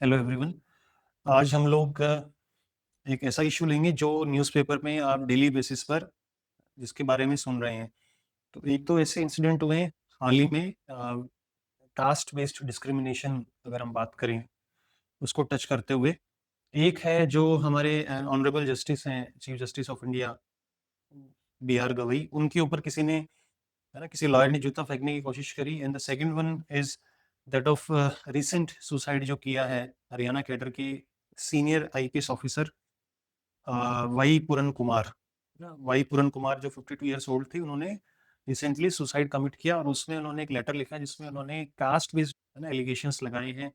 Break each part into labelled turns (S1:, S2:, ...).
S1: Hello everyone. आज हम लोग एक ऐसा इशू लेंगे जो न्यूज़पेपर में आप डेली बेसिस पर जिसके बारे में सुन रहे हैं। तो एक तो ऐसे इंसिडेंट हुए हैं हाल ही में, कास्ट बेस्ड डिस्क्रिमिनेशन अगर हम बात करें उसको टच करते हुए। एक है जो हमारे ऑनरेबल जस्टिस हैं, chief justice of India B R Gavai, उनके ऊपर किसी ने, है ना, किसी लॉयर ने जूता फेंकने की कोशिश करी। And the second one is that of recent suicide जो किया है हरियाणा कैडर के सीनियर आईपीएस ऑफिसर वाई पूरन कुमार। वाई पूरन कुमार जो 52 ईयर्स ओल्ड थी, उन्होंने रिसेंटली सुसाइड कमिट किया और उसमें उन्होंने एक लेटर लिखा जिसमें उन्होंने कास्ट बेस्ड, है ना, एलिगेशंस लगाए हैं।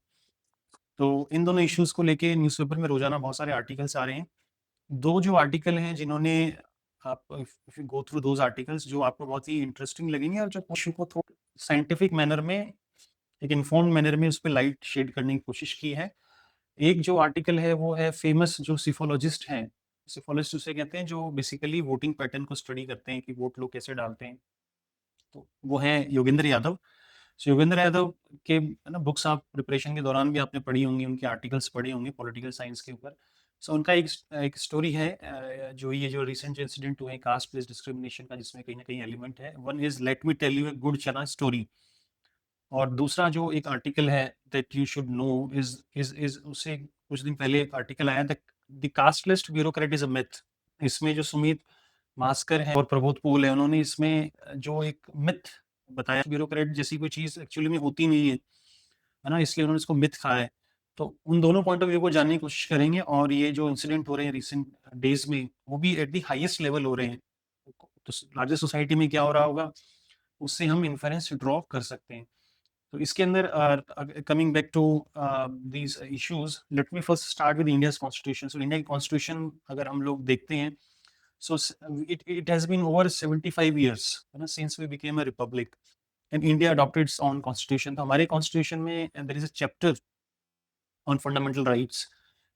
S1: तो इन दोनों इश्यूज को लेके न्यूज़पेपर में रोजाना बहुत सारे आर्टिकल्स आ रहे हैं। दो जो आर्टिकल हैं जिन्होंने, आप if you go through those articles, जो आपको बहुत ही इंटरेस्टिंग लगेंगे और जो इशू को थोड़ा साइंटिफिक मैनर में, एक इन्फॉर्म्ड मैनर में उस पर लाइट शेड करने की कोशिश की है। एक जो आर्टिकल है वो है फेमस जो सिफोलॉजिस्ट हैं, सिफोलॉजिस्ट उसे कहते हैं जो बेसिकली वोटिंग पैटर्न को स्टडी करते हैं कि वोट लोग कैसे डालते हैं। तो वो हैं योगेंद्र यादव। सो योगेंद्र यादव के, है ना, बुक्स आप प्रिपरेशन के दौरान भी आपने पढ़ी होंगी, उनके आर्टिकल्स पढ़े होंगे पॉलिटिकल साइंस के ऊपर। सो उनका एक स्टोरी है, जो ये जो रिसेंट इंसिडेंट हुए कास्ट बेस्ड डिस्क्रिमिनेशन का, जिसमें कहीं ना कहीं एलिमेंट है। One is let me tell you a gud chana story, और दूसरा जो एक आर्टिकल है that you should know is उससे कुछ दिन पहले एक आर्टिकल आया, the castless bureaucrat is a myth. इसमें जो सुमित मास्कर है और प्रबोध पोल है, उन्होंने इसमें जो एक मिथ बताया, ब्यूरोक्रेट जैसी कोई चीज एक्चुअली में होती नहीं है ना, इसलिए उन्होंने इसको मिथ कहा है। तो उन दोनों पॉइंट ऑफ व्यू को जानने की कोशिश करेंगे, और ये जो इंसिडेंट हो रहे हैं रिसेंट डेज में, वो भी एट द हाईएस्ट लेवल हो रहे हैं। तो लार्जेस्ट सोसाइटी में क्या हो रहा होगा, उससे हम इन्फरेंस ड्रॉ कर सकते हैं। तो इसके अंदर, coming back to these issues, let me first start with India's constitution. So India की कॉन्स्टिट्यूशन अगर हम लोग देखते हैं, so it has been over 75 years, है ना, since we became a republic and India adopted its own constitution. तो हमारे कॉन्स्टिट्यूशन में there is a chapter on fundamental rights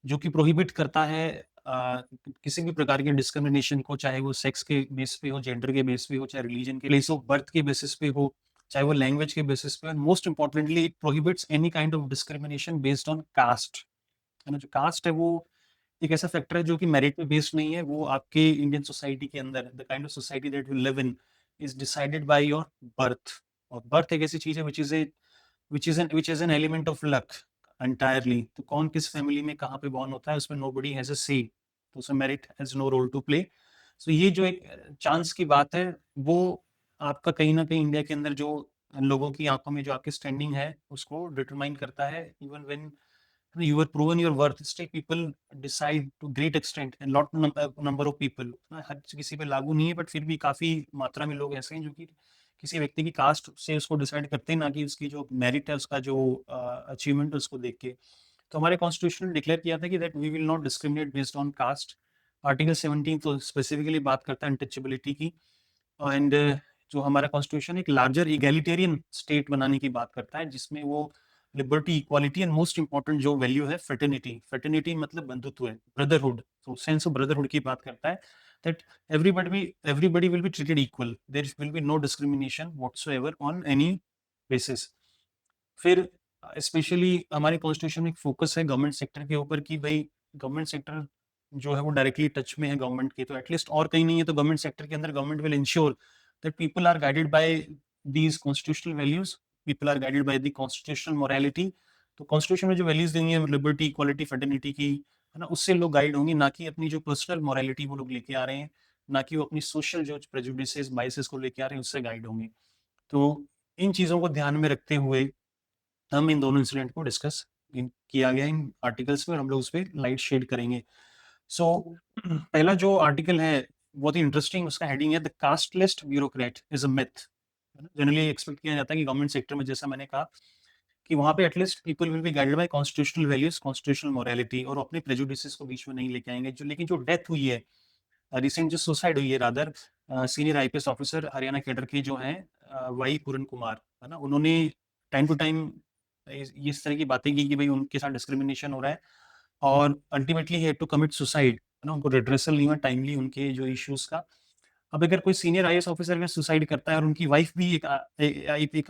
S1: जो कि प्रोहिबिट करता है किसी भी प्रकार के डिस्क्रिमिनेशन को, चाहे वो सेक्स के बेस पे हो, जेंडर के बेस पे हो, चाहे रिलीजन के, प्लेस ऑफ बर्थ के बेसिस पे हो, चाहे वो लैंग्वेज के बेसिस पे। And most importantly it prohibits any kind of discrimination based on cast. है ना, जो कास्ट है वो एक ऐसा फैक्टर है जो कि मेरिट पे बेस्ड नहीं है। वो आपके इंडियन सोसाइटी के अंदर, the kind of society that you live in is decided by your birth. और बर्थ एक ऐसी चीज है which is an element of luck entirely. तो कौन किस फैमिली में कहाँ पे बॉर्न होता है, उसमें नोबडी हैज अ से, तो उसमें merit has no role to play. So ये जो एक चांस की बात है, वो आपका कहीं ना कहीं इंडिया के अंदर जो लोगों की आंखों में जो आपकी स्टैंडिंग है उसको डिटरमाइन करता है। Even when you were proven your worth, still people decide to great extent and lot number of people, हर किसी पे लागू नहीं है, बट फिर भी काफी मात्रा में लोग ऐसे हैं जो कि किसी व्यक्ति की कास्ट से उसको डिसाइड करते हैं, ना कि उसकी जो मेरिट है, उसका जो अचीवमेंट है उसको देख के। तो हमारे कॉन्स्टिट्यूशन ने डिक्लेयर किया था कि that we will not discriminate based on caste. Article 17 तो स्पेसिफिकली बात करता है अनटचेबिलिटी की। एंड जो हमारा कॉन्स्टिट्यूशन एक लार्जर इगैलिटेरियन स्टेट बनाने की बात करता है, जिसमें वो liberty, equality and most important जो वैल्यू है फ्रेटर्निटी, फ्रेटर्निटी मतलब बंधुत्व है, ब्रदरहुड, तो सेंस ऑफ ब्रदरहुड की बात करता है। That everybody will be treated equal, there will be no discrimination whatsoever on any basis. फिर स्पेशली हमारे कॉन्स्टिट्यूशन में एक फोकस है गवर्नमेंट सेक्टर के ऊपर कि भाई गवर्नमेंट सेक्टर जो है वो डायरेक्टली टच में है गवर्नमेंट के, तो एटलीस्ट और कहीं नहीं है तो गवर्नमेंट सेक्टर के अंदर government will ensure that people are guided by these constitutional values, people are guided by the constitutional morality. तो कॉन्स्टिट्यूशन में जो वैल्यूज देंगे है लिबर्टी, इक्वालिटी, फ्रेटर्निटी की, है ना, उससे लोग गाइड होंगे, ना कि अपनी जो पर्सनल मोरालिटी वो लोग लेके आ रहे हैं, ना कि वो अपनी सोशल जो प्रेजुडिसेस, बाइसेस को लेके आ रहे हैं उससे गाइड होंगे। तो इन चीजों को ध्यान में रखते हुए हम इन दोनों इंसिडेंट को डिस्कस किया गया इन आर्टिकल्स में, और हम लोग उस पर लाइट शेड करेंगे। सो पहला जो आर्टिकल है बहुत ही इंटरेस्टिंग, उसका हेडिंग है the castless bureaucrat is a myth. Generally expect किया जाता है कि गवर्नमेंट सेक्टर में, जैसा मैंने कहा, कि वहां पे at least people will be guided by constitutional values, constitutional morality, और अपने प्रेजुडिसेस को बीच में नहीं लेके आएंगे। जो लेकिन जो डेथ हुई है, रिसेंट जो सुसाइड हुई है rather, senior IPS officer Haryana cadre के जो हैं वाई पूरन कुमार, है ना, उन्होंने टाइम टू टाइम इस तरह की बातें की कि भाई उनके साथ डिस्क्रिमिनेशन हो रहा है, और ultimately he had to commit suicide, है ना, उनको रिड्रेसल नहीं हुआ टाइमली उनके जो इश्यूज का। अब अगर कोई सीनियर आईएएस ऑफिसर में सुसाइड करता है और उनकी वाइफ भी एक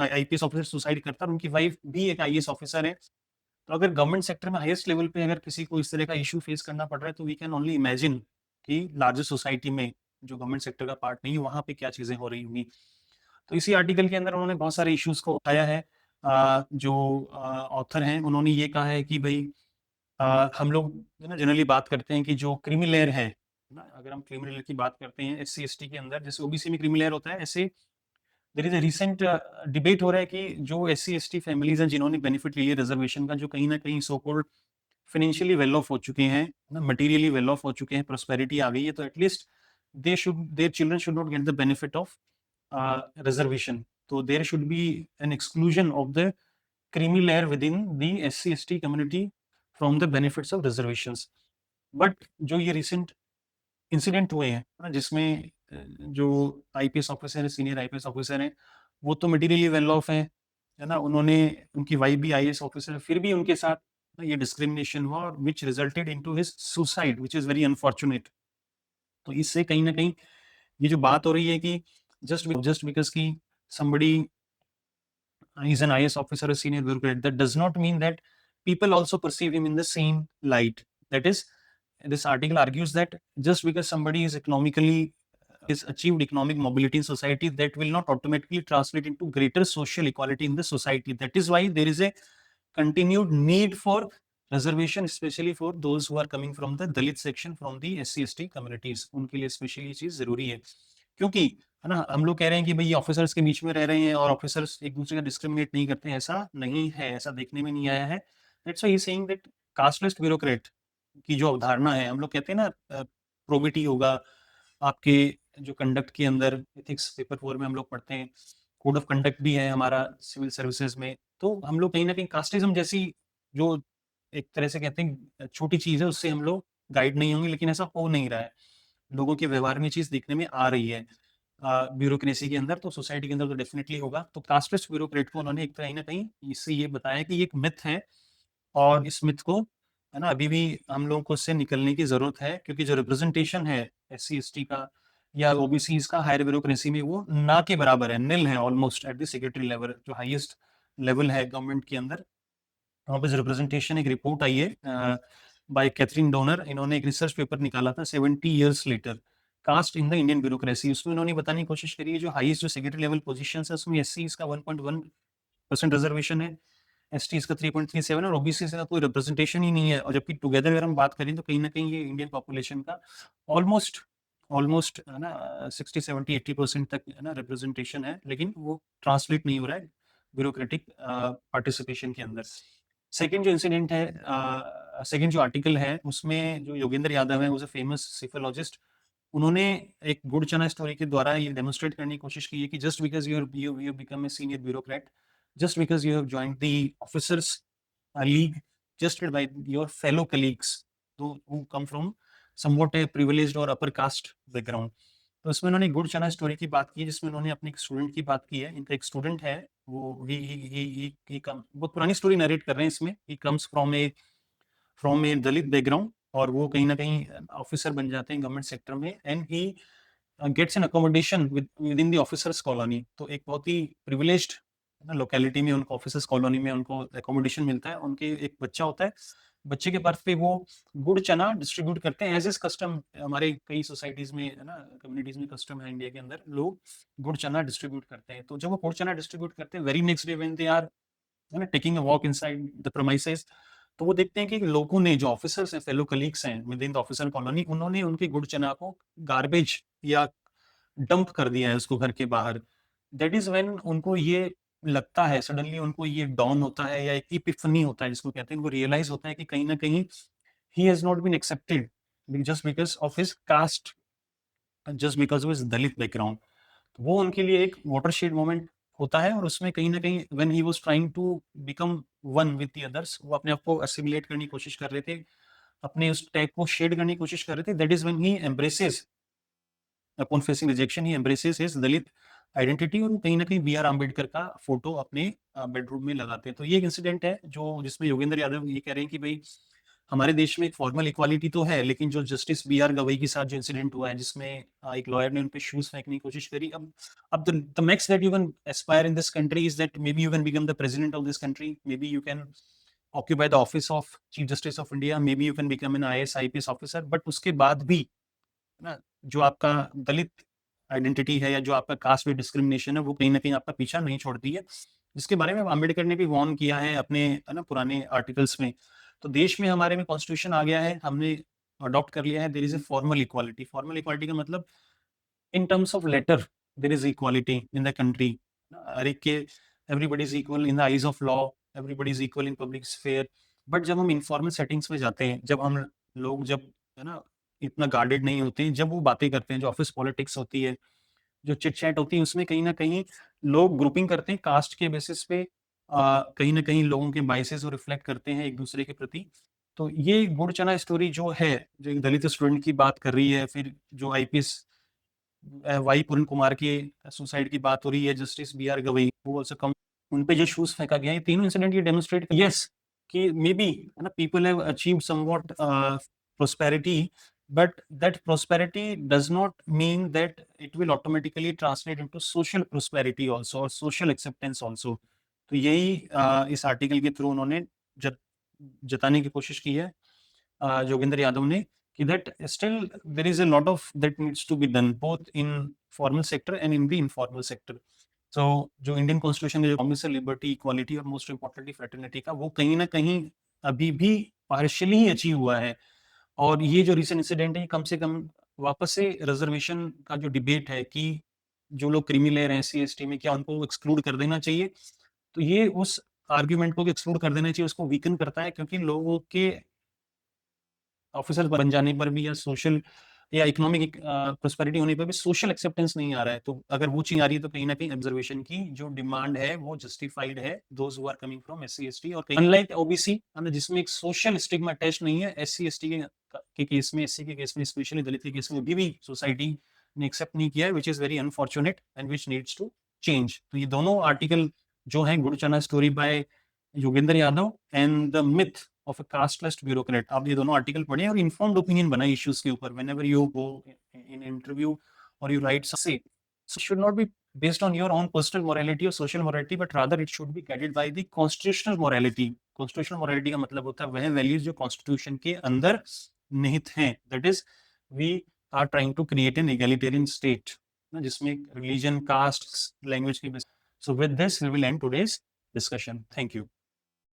S1: आईपीएस ऑफिसर सुसाइड करता है और उनकी वाइफ भी एक आईएएस ऑफिसर है, तो अगर गवर्नमेंट सेक्टर में हाईएस्ट लेवल पे अगर किसी को इस तरह का इश्यू फेस करना पड़ रहा है, तो वी कैन ओनली इमेजिन कि लार्जर सोसाइटी में जो गवर्नमेंट सेक्टर का पार्ट नहीं है, वहाँ पे क्या चीज़ें हो रही होंगी। तो इसी आर्टिकल के अंदर उन्होंने बहुत सारे इश्यूज़ को उठाया है। जो ऑथर हैं, उन्होंने ये कहा है कि भई हम लोग है ना जनरली बात करते हैं कि जो क्रीमी लेयर है ना, अगर हम क्रीमी लेयर की बात करते हैं एससी-एसटी के अंदर, जैसे ओबीसी में क्रीमी लेयर होता है, ऐसे there is a recent debate हो रहा है कि जो एससी-एसटी फैमिलीज़ हैं जिन्होंने बेनिफिट लिया रिजर्वेशन का, जो कहीं न कहीं so called financially well of हो चुके हैं, ना मटेरियली वेल ऑफ हो चुके हैं, प्रॉस्पेरिटी आ गई है, तो at least their children should not get the benefit of reservation. तो there should be an exclusion of the creamy layer within the SC/ST community from the benefits of reservations. But जो ये recent incident हुए हैं ना, जिसमें जो IPS officer है, senior IPS officer हैं, वो तो मटेरियली वेल ऑफ हैं, है ना, उन्होंने, उनकी वाइफ भी आईएएस ऑफिसर है, फिर भी उनके साथ ना ये डिस्क्रिमिनेशन हुआ, और विच resulted into his suicide, which is very unfortunate. तो इससे कहीं ना कहीं ये जो बात हो रही है कि जस्ट बिकॉज की somebody is an IS officer or senior bureaucrat, that does not mean that people also perceive him in the same light. That is, this article argues that just because somebody is economically is achieved economic mobility in society, that will not automatically translate into greater social equality in the society. That is why there is a continued need for reservation, especially for those who are coming from the Dalit section, from the SC/ST communities. उनके लिए specially ये चीज जरूरी है, क्योंकि है ना, हम लोग कह रहे हैं कि भाई ऑफिसर्स के बीच में रह रहे हैं और ऑफिसर्स एक दूसरे का डिस्क्रिमिनेट नहीं करते हैं, ऐसा नहीं है, ऐसा देखने में नहीं आया है। That's why he is saying that casteist bureaucrat की जो अवधारणा है, हम लोग कहते हैं ना प्रोबिटी होगा आपके जो कंडक्ट के अंदर, एथिक्स पेपर 4 में हम लोग पढ़ते हैं, कोड ऑफ कंडक्ट भी है हमारा सिविल सर्विसेज में। तो हम लोग कहीं ना कहीं कास्टिज्म जैसी जो एक तरह से कहते हैं छोटी चीज है, उससे हम लोग गाइड नहीं होंगे, लेकिन ऐसा हो नहीं रहा है, लोगों के व्यवहार में चीज देखने में आ रही है ब्यूरोक्रेसी के अंदर, तो सोसाइटी के अंदर तो डेफिनेटली होगा। तो कास्टलेस ब्यूरोक्रेट को उन्होंने एक कहीं ना कहीं इससे ये बताया कि ये एक मिथ है, और इस मिथ को है ना अभी भी हम लोगों को इससे निकलने की जरूरत है, क्योंकि जो रिप्रेजेंटेशन है SC/ST का या ओबीसी का हायर ब्यूरोक्रेसी में, वो ना के बराबर है, निल है almost at the secretary level, जो हाईएस्ट लेवल है गवर्नमेंट के अंदर। वहाँ पे रिप्रेजेंटेशन, एक रिपोर्ट आई है बाय कैथरीन डोनर, इन्होंने एक रिसर्च पेपर निकाला था 70 years later, caste in the Indian bureaucracy. उसमें इन्होंने बताने की कोशिश करी है जो हाईएस्ट जो सेक्रेटरी लेवल पोजीशन है, उसमें एससी इसका 1.1% रिजर्वेशन है, एसटी इसका 3.37 और ओबीसी का कोई रिप्रेजेंटेशन ही नहीं है। और जबकि टुगेदर अगर हम बात करें तो कहीं ना कहीं ये इंडियन पॉपुलेशन का ऑलमोस्ट ऑलमोस्ट है ना 60-70-80% तक है ना रिप्रेजेंटेशन है, लेकिन वो ट्रांसलेट नहीं हो रहा है ब्यूरोक्रेटिक पार्टिसिपेशन के अंदर। सेकंड जो इंसिडेंट है, सेकंड जो आर्टिकल है, उसमें जो योगेंद्र यादव है, वो फेमस सिफोलॉजिस्ट, उन्होंने एक गुड़ चना स्टोरी के द्वारा ये डेमोन्स्ट्रेट करने की कोशिश की है कि just because you become a senior bureaucrat, just because you have joined the officers league, just by your fellow colleagues who come from somewhat a privileged or upper caste background। तो इसमें उन्होंने गुड़ चना स्टोरी की बात की है, जिसमें उन्होंने अपने एक स्टूडेंट की बात की है। इनका एक स्टूडेंट है, वो बहुत पुरानी स्टोरी नरेट कर रहे हैं इसमें। He comes from a Dalit background, और वो कहीं ना कहीं ऑफिसर बन जाते हैं गवर्नमेंट सेक्टर में, and he gets an accommodation within the officers colony. तो एक बहुत ही प्रिविलेज्ड लोकेलिटी में उनको, ऑफिसर्स कॉलोनी में उनको अकोमोडेशन मिलता है। उनके एक बच्चा होता है, बच्चे के बर्थ पे वो गुड़ चना डिस्ट्रीब्यूट करते हैं, एज इज कस्टम। हमारे कई सोसाइटीज में है ना, कम्युनिटीज में कस्टम है इंडिया के अंदर, लोग गुड़ चना डिस्ट्रीब्यूट करते हैं। तो जब वो गुड़ चना डिस्ट्रीब्यूट करते हैं, very next day when they are है ना taking a walk inside the premises, तो वो देखते हैं कि लोगों ने, जो ऑफिसर्स हैं, फेलो कलीग्स हैं with in the officer colony, उन्होंने उनके गुड़ चना को गार्बेज या डंप कर दिया है उसको घर के बाहर। दैट इज व्हेन उनको ये लगता है, सडनली उनको ये डॉन होता है, या एक इपिफनी होता है जिसको कहते हैं, उनको रियलाइज होता है कि कहीं ना कहीं he has not been accepted just because of his caste, just because of his Dalit background. तो वो उनके लिए एक वाटरशेड मोमेंट होता है, और उसमें कहीं ना कहीं when he was trying to become one with the others, वो अपने आप को असिमिलेट करने की कोशिश कर रहे थे, अपने उस टैग को शेड करने की कोशिश कर रहे थे। That is when he embraces, upon facing rejection, he embraces his Dalit identity, और कहीं ना कहीं बी.आर. आम्बेडकर का फोटो अपने बेडरूम में लगाते हैं। तो ये एक इंसिडेंट है जो, जिसमें योगेंद्र यादव ये कह रहे हैं कि भाई हमारे देश में एक फॉर्मल इक्वालिटी तो है, लेकिन जो जस्टिस बी.आर. गवई के साथ जो इंसिडेंट हुआ है, जिसमें एक लॉयर ने उन पे शूज फेंकने की कोशिश करी। अब the max that you can Aspire in this country is that may be you can become the president of this country, may be you can occupy the office of Chief Justice of India, maybe you can become an IAS, IPS officer, but उसके बाद भी ना जो आपका दलित identity है या जो आपका कास्ट बेस्ड डिस्क्रिमिनेशन है वो कहीं ना कहीं आपका पीछा नहीं छोड़ती है, जिसके बारे में अम्बेडकर ने भी वार्न किया है अपने ना पुराने आर्टिकल्स में। तो देश में हमारे में कॉन्स्टिट्यूशन आ गया है, हमने अडॉप्ट कर लिया है, there is a formal equality. Formal equality का मतलब in terms of letter there is equality in the country, हर एक के everybody is equal in the eyes of law, everybody is equal in public sphere। But जब हम informal settings में जाते हैं, जब हम लोग जब है ना इतना गार्डेड नहीं होते हैं, जब वो बातें करते हैं, जो ऑफिस पॉलिटिक्स होती है, जो चिट चैट होती है, उसमें कहीं ना कहीं लोग ग्रुपिंग करते हैं कास्ट के बेसिस पे, कहीं ना कहीं लोगों के बाइसेस को रिफ्लेक्ट करते हैं एक दूसरे के प्रति। तो ये गुड़ चना स्टोरी जो है, जो एक दलित स्टूडेंट की बात कर रही है, फिर जो आईपीएस वाई पूर्ण कुमार की सुसाइड की बात हो रही है, जस्टिस बी आर गवई वो आल्सो कम, उन पे जो शूज फेंका गया, ये तीनों इंसिडेंट ये डेमोन्स्ट्रेट यस कि मे बी है ना people have achieved somewhat prosperity, but that prosperity does not mean that it will automatically translate into social prosperity also or social acceptance also। तो यही इस आर्टिकल के थ्रू उन्होंने जताने की कोशिश की है जोगेंद्र यादव ने, कि that still there is a lot of that needs to be done both in formal sector and in the informal sector। so जो इंडियन कॉन्स्टिट्यूशन में जो प्रॉमिस है लिबर्टी, इक्वालिटी और मोस्ट इंपॉर्टेंटली फ्रेटर्निटी का, वो कहीं ना कहीं अभी भी पार्शियली ही अचीव हुआ है। और ये जो रिसेंट इंसिडेंट है, कम से कम वापस से रिजर्वेशन का जो डिबेट है कि जो लोग क्रीमी लेयर हैं SC ST में, क्या उनको एक्सक्लूड कर देना चाहिए, तो ये उस आर्ग्यूमेंट को एक्सक्लूड कर देना चाहिए, उसको वीकन करता है, क्योंकि लोगों के ऑफिसर बन जाने पर भी या सोशल या इकोनॉमिक प्रोस्पेरिटी होने पर भी सोशल एक्सेप्टेंस नहीं आ रहा है। तो अगर वो चीज आ रही है तो कहीं ना कहीं ऑब्जर्वेशन की जो डिमांड है वो जस्टिफाइड है, those who are coming from SC ST। और अनलाइक OBC जिसमें एक सोशल स्टिग्मा अटैच नहीं है, SC ST के केस में, SC के केस में, स्पेशली दलित के केस में भी सोसाइटी ने एक्सेप्ट नहीं किया है, which is very unfortunate and which needs to change. तो ये दोनों आर्टिकल जो है gud chana story by Yogendra Yadav and the myth of a castless bureaucrat, आप ये दोनों आर्टिकल पढ़े और इन्फॉर्म्ड ओपिनियन बनाए इश्यूज के ऊपर। Whenever you go in interview और यू राइट से, so should not be based on your own personal morality or social morality, but rather it should be guided by the constitutional morality। constitutional morality का मतलब होता है वह values जो constitution के अंदर निहित हैं, that is we are trying to create an egalitarian state जिसमें रिलीजन, कास्ट, लैंग्वेज की। so with this we will end today's discussion। thank you।